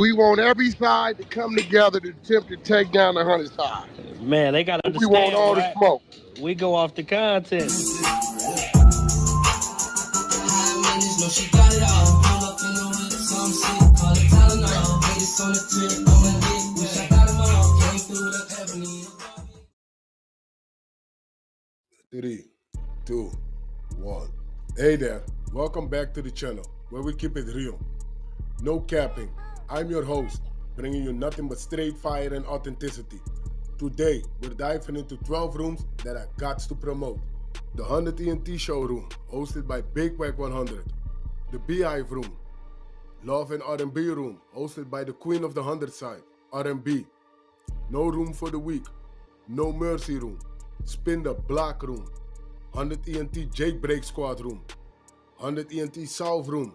We want every side to come together to attempt to take down the 100 side. Man, they got to understand. We want all the smoke. We go off the content. Three, two, one. Hey there, welcome back to the channel where we keep it real. No capping. I'm your host, bringing you nothing but straight fire and authenticity. Today, we're diving into 12 rooms that I got to promote. The 100 ENT showroom, hosted by Big Wack100. The Beehive room. Love and R&B room, hosted by the queen of the 100 side, R&B. No room for the weak. No mercy room. Spin the block room. 100 ENT Jake Break Squad room. 100 ENT South room.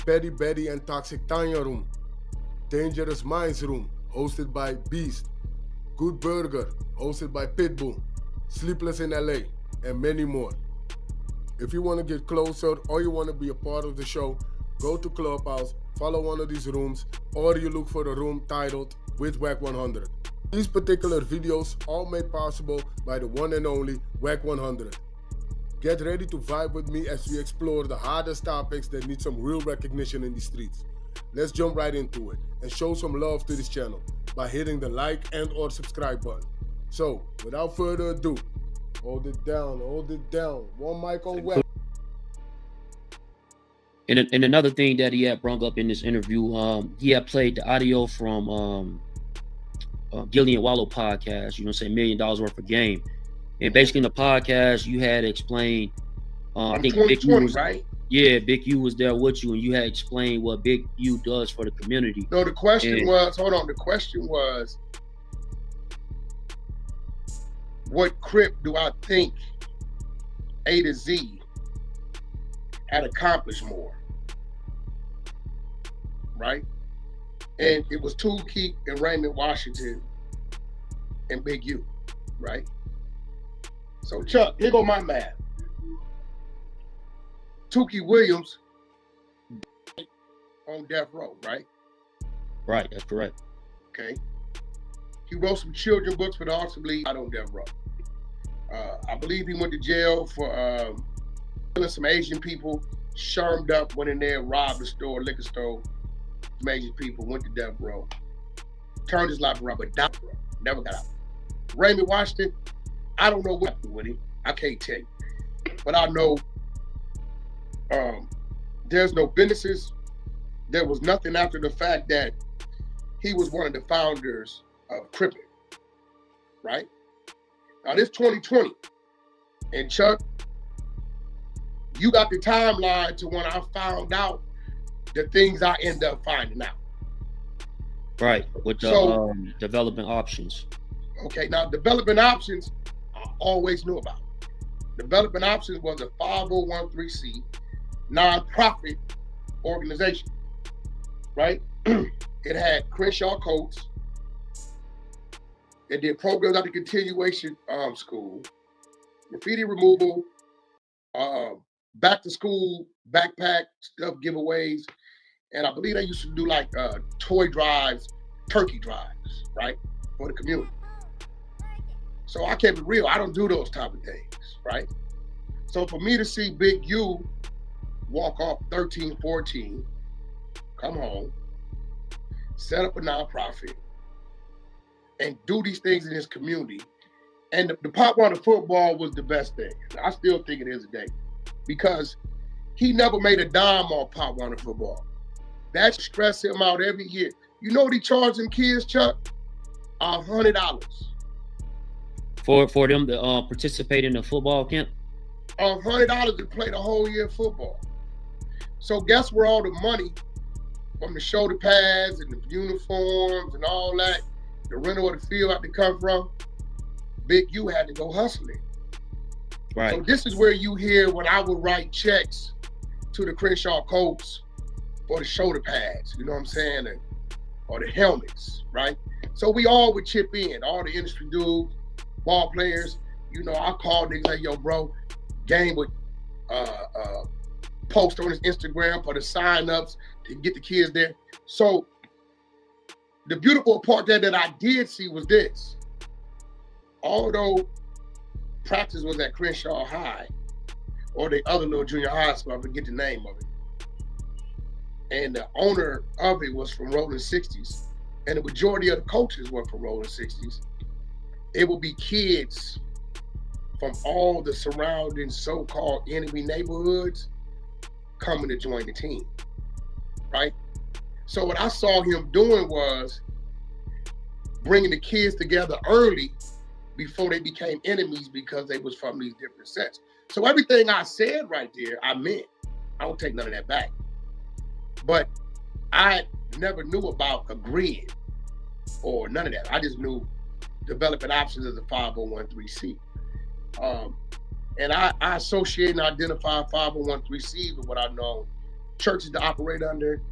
Petty Betty and Toxic Tanya room. Dangerous Minds room, hosted by Beast. Good Burger, hosted by Pitbull. Sleepless in LA, and many more. If you want to get closer or you want to be a part of the show, go to Clubhouse, follow one of these rooms, or you look for a room titled with Wack100. These particular videos all made possible by the one and only Wack100. Get ready to vibe with me as we explore the hardest topics that need some real recognition in the streets. Let's jump right into it and show some love to this channel by hitting the like and or subscribe button. So, without further ado, hold it down. One mic on Wack. And another thing that he had brought up in this interview, he had played the audio from Gillian Wallow podcast, $1 million worth of game. And basically in the podcast, you had explained, I think Big U was, right? Yeah, Big U was there with you, and you had explained what Big U does for the community. No, the question was, hold on, the question was, what Crip do I think A to Z had accomplished more, right? And it was Tool Keep and Raymond Washington and Big U, right? So Chuck, here go my math. Tukey Williams on death row, right? Right, that's correct. Okay. He wrote some children books for the Awesome League out on death row. I believe he went to jail for killing some Asian people, shermed up, went in there, robbed a store, liquor store, some Asian people, went to death row. Turned his life around, but death row, never got out. Raymond Washington, I don't know what happened with him. I can't tell you. But I know there's no businesses. There was nothing after the fact that he was one of the founders of Crippin', right? Now this 2020, and Chuck, you got the timeline to when I found out the things I end up finding out. Right, with the development options. Okay, now development options, I always knew about. Development Options was a 501(c) nonprofit organization, right? It had Crenshaw coats. It did programs at the continuation school, graffiti removal, back to school backpack stuff giveaways, and I believe they used to do like toy drives, turkey drives, right, for the community. So I kept it real. I don't do those type of things, right? So for me to see Big U walk off 13, 14, come home, set up a nonprofit, and do these things in his community, and the Pop Warner football was the best thing. I still think it is today, because he never made a dime on Pop Warner football. That stressed him out every year. You know what he charged them kids, Chuck? $100. For them to participate in the football camp? $100 to play the whole year of football. So guess where all the money from the shoulder pads and the uniforms and all that, the rental of the field had to come from? Big U had to go hustling. Right. So this is where you hear when I would write checks to the Crenshaw Colts for the shoulder pads, you know what I'm saying? Or the helmets, right? So we all would chip in, all the industry dudes, ball players. You know, I call niggas like, yo, bro, game would post on his Instagram for the sign-ups to get the kids there. So the beautiful part that I did see was this. Although practice was at Crenshaw High, or the other little junior high school, I forget the name of it. And the owner of it was from Rolling 60s. And the majority of the coaches were from Rolling 60s. It would be kids from all the surrounding so-called enemy neighborhoods coming to join the team, right? So what I saw him doing was bringing the kids together early before they became enemies because they was from these different sets. So everything I said right there, I meant. I don't take none of that back. But I never knew about a GRYD or none of that. I just knew developing options as a 501(c)(3). And I associate and identify 501(c)(3) with what I know churches to operate under.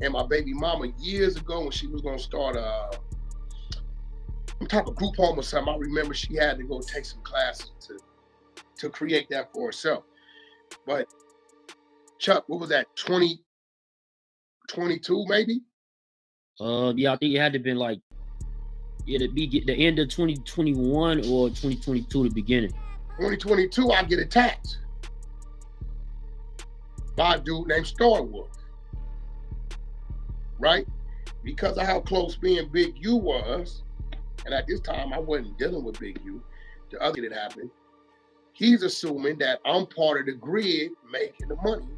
And my baby mama years ago when she was gonna start some type of group home or something, I remember she had to go take some classes to create that for herself. But Chuck, what was that, 2022 maybe? Yeah, I think it had to been like it'd be the end of 2021 or 2022, the beginning. 2022, I get attacked by a dude named Starwood, right? Because of how close me and Big U was, and at this time I wasn't dealing with Big U, the other thing that happened, he's assuming that I'm part of the GRYD making the money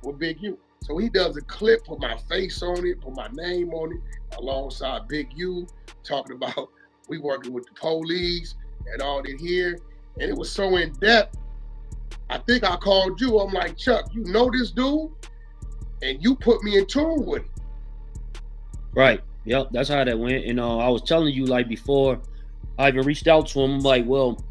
with Big U. So he does a clip, put my face on it, put my name on it, alongside Big U, talking about we working with the police and all that here. And it was so in depth, I think I called you. I'm like, Chuck, you know this dude? And you put me in tune with it. Right. Yep, that's how that went. And I was telling you, like, before I even reached out to him, I'm like, well,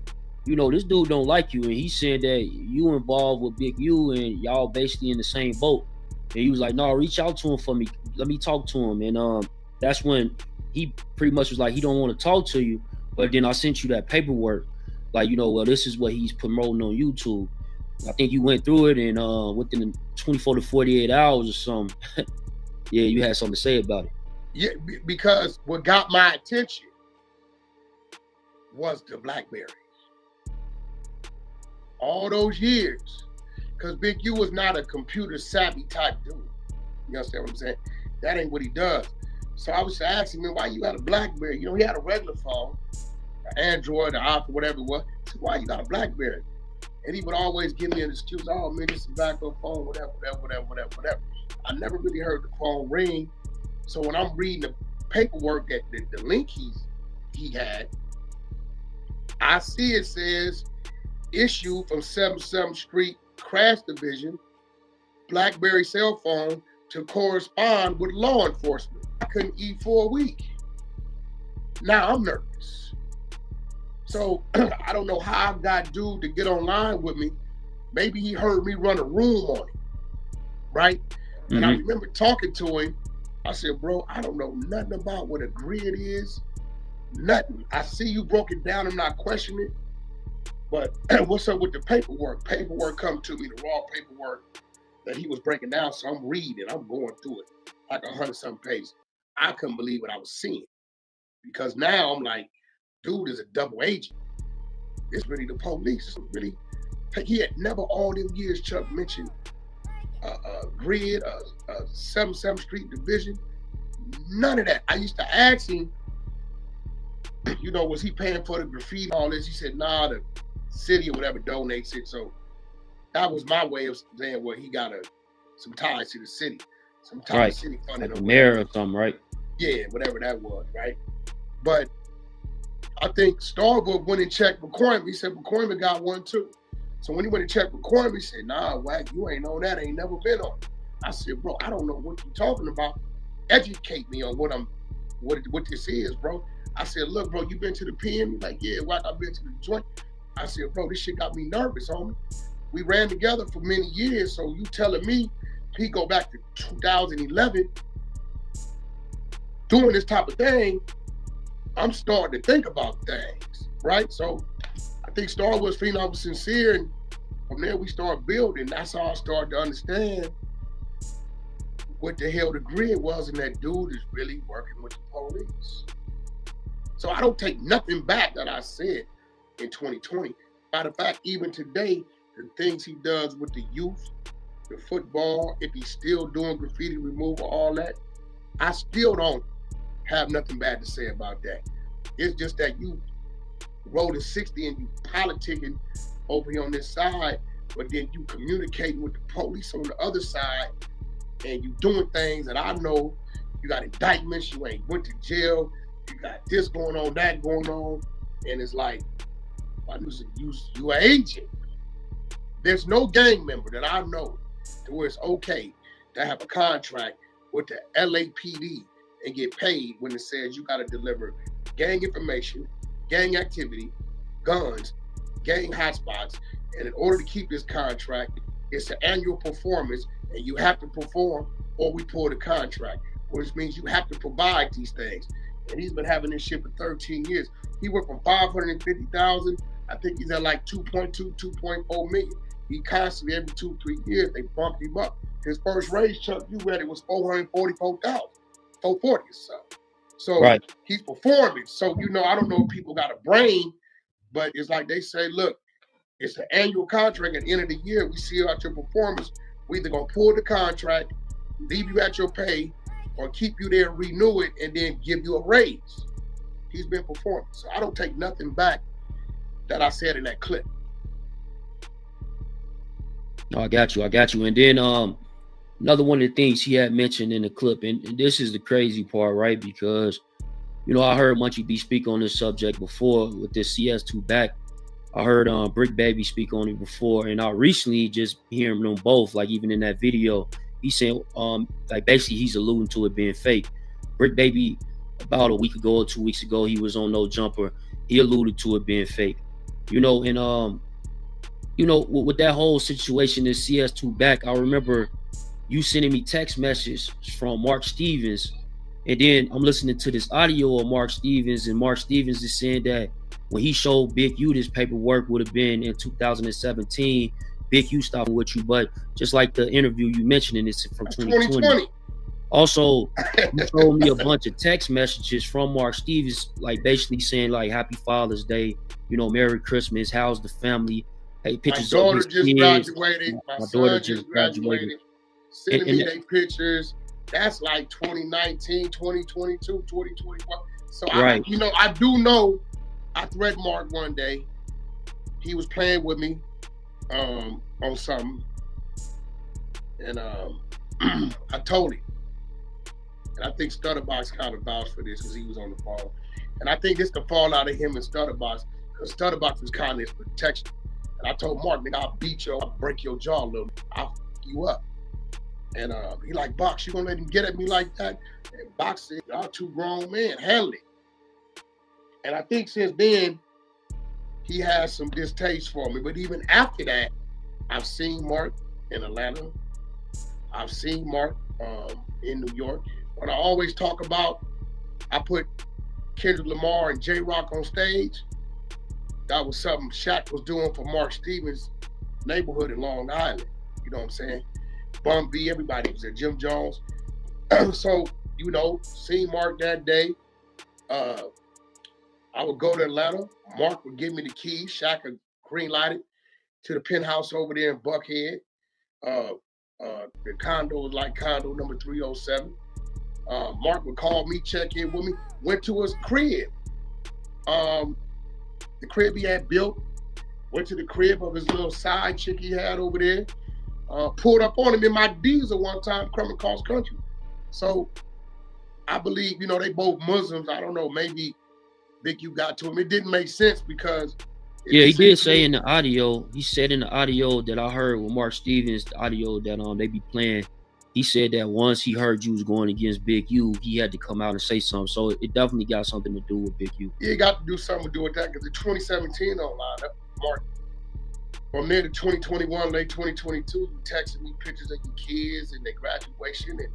you know, this dude don't like you. And he said that you involved with Big U and y'all basically in the same boat. And he was like, no, reach out to him for me. Let me talk to him. And that's when he pretty much was like, he don't want to talk to you. But then I sent you that paperwork. Like, you know, well, this is what he's promoting on YouTube. I think you went through it, and within 24 to 48 hours or something, yeah, you had something to say about it. Yeah, because what got my attention was the BlackBerry. All those years, because Big U was not a computer savvy type dude. You understand what I'm saying? That ain't what he does. So I was asking him, why you got a BlackBerry? You know, he had a regular phone, an Android, an iPhone, whatever it was. So why you got a BlackBerry? And he would always give me an excuse, oh man, this is a backup phone, whatever. I never really heard the phone ring. So when I'm reading the paperwork, that the link he had, I see it says, issue from 77th Street Crash Division, BlackBerry cell phone to correspond with law enforcement. I couldn't eat for a week. Now I'm nervous. So I don't know how I got dude to get online with me. Maybe he heard me run a room on it, right? And I remember talking to him. I said, bro, I don't know nothing about what a GRYD is. Nothing. I see you broke it down. I'm not questioning it. But what's up with the paperwork? Paperwork come to me, the raw paperwork that he was breaking down. So I'm reading, I'm going through it like 100-something pages. I couldn't believe what I was seeing, because now I'm like, dude is a double agent. It's really the police. It's really, he had never all them years Chuck mentioned GRYD, 77th Street Division, none of that. I used to ask him, you know, was he paying for the graffiti, all this? He said, nah, the city or whatever donates it. So that was my way of saying, well, he got some ties to the city, some ties right. to city funding, like the mayor or something, right? Yeah, whatever that was, right? But I think Starwood went and checked McCormick. He said McCormick got one too. So when he went and checked McCormick, he said, nah, Wack, you ain't on that, ain't never been on it. I said, bro, I don't know what you're talking about. Educate me on what this is, bro. I said, look, bro, you been to the pen? He's like, yeah, Wack, I've been to the joint. I said, bro, this shit got me nervous, homie. We ran together for many years, so you telling me he go back to 2011 doing this type of thing, I'm starting to think about things, right? So I think Star Wars Phenom was sincere, and from there we started building. That's how I started to understand what the hell the GRYD was, and that dude is really working with the police. So I don't take nothing back that I said in 2020. Matter of fact, even today, the things he does with the youth, the football, if he's still doing graffiti removal, all that, I still don't have nothing bad to say about that. It's just that you rolling 60 and you politicking over here on this side, but then you communicating with the police on the other side, and you doing things that I know you got indictments, you ain't went to jail, you got this going on, that going on, and it's like, you an agent. There's no gang member that I know to where it's okay to have a contract with the LAPD and get paid when it says you got to deliver gang information, gang activity, guns, gang hotspots, and in order to keep this contract, it's an annual performance, and you have to perform or we pull the contract, which means you have to provide these things. And he's been having this shit for 13 years. He went from 550,000, I think he's at like 2.2, 2.4 million. He constantly, every 2-3 years, they bumped him up. His first raise, Chuck, you read it, was 444,000, 440 or something. So right. He's performing. So, I don't know if people got a brain, but it's like they say, look, it's an annual contract. At the end of the year, we see out your performance. We either gonna pull the contract, leave you at your pay, or keep you there, renew it, and then give you a raise. He's been performing. So I don't take nothing back that I said in that clip. No, I got you. And then another one of the things he had mentioned in the clip, and this is the crazy part, right? Because, I heard Munchie B speak on this subject before with this CS2 back. I heard Brick Baby speak on it before, and I recently just hearing them both, like even in that video, he said, like basically he's alluding to it being fake. Brick Baby, about a week ago or 2 weeks ago, he was on No Jumper. He alluded to it being fake, and with that whole situation in CS2 back, I remember you sending me text messages from Mark Stevens, and then I'm listening to this audio of Mark Stevens, and Mark Stevens is saying that when he showed Big U this paperwork would have been in 2017. Big U stopped with you, but just like the interview you mentioned, and it's from 2020. Also, you told me a bunch of text messages from Mark Stevens, like basically saying like Happy Father's Day, Merry Christmas, how's the family? Hey, pictures my daughter of his just kids. graduated. My daughter son just graduated. Sending me their pictures. That's like 2019, 2022, 2021. So right. I do know. I threatened Mark one day. He was playing with me on something, and I told him. And I think Stutterbox kind of vouched for this because he was on the phone. And I think this could fall out of him and Stutterbox, because Stutterbox was kind of his protection. And I told Mark, nigga, I'll beat you, I'll break your jaw a little, I'll f you up. And he like, Box, you gonna let him get at me like that? And Box said, y'all two grown men, handle it. And I think since then, he has some distaste for me. But even after that, I've seen Mark in Atlanta. I've seen Mark in New York. What I always talk about, I put Kendrick Lamar and J-Rock on stage. That was something Shaq was doing for Mark Stevens' neighborhood in Long Island. You know what I'm saying? Bum B, everybody was there, Jim Jones. So, seeing Mark that day, I would go to Atlanta. Mark would give me the keys. Shaq would green light it to the penthouse over there in Buckhead. The condo was like condo number 307. Mark would call me, check in with me. Went to his crib. The crib he had built. Went to the crib of his little side chick he had over there. Pulled up on him in my diesel one time coming across country. So I believe, they both Muslims. I don't know, maybe Big U got to him. It didn't make sense because he did say in the audio, he said in the audio that I heard with Mark Stevens, the audio that they be playing, he said that once he heard you was going against Big U, he had to come out and say something. So it definitely got something to do with Big U. Yeah, it got to do something to do with that because in 2017 online, Mark, from there to 2021, late 2022, you texted me pictures of your kids and their graduation and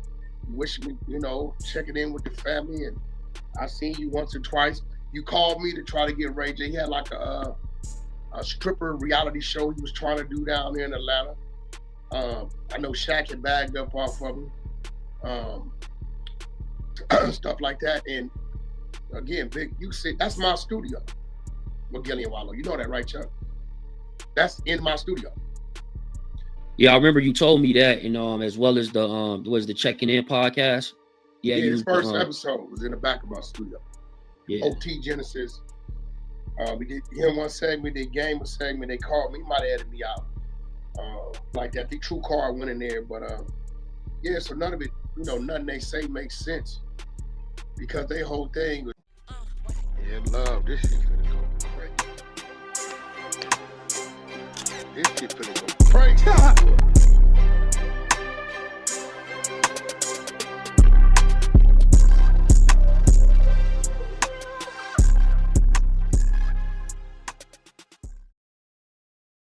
you wishing me, checking in with the family. And I seen you once or twice. You called me to try to get Ray J. He had like a stripper reality show he was trying to do down there in Atlanta. I know Shaq had bagged up off of him. stuff like that. And again, Big, you see, that's my studio, McGilly and Wallow. You know that, right, Chuck? That's in my studio. Yeah, I remember you told me that, and as well as the was the Checking In podcast. Yeah, his first episode was in the back of my studio. Yeah. OT Genesis. We did him one segment, they game a segment, they called me, he might have added me out. Like that. The True Car went in there, but yeah, so none of it, you know, nothing they say makes sense. Because they whole thing was, yeah, love, this shit finna go crazy. This shit finna go crazy.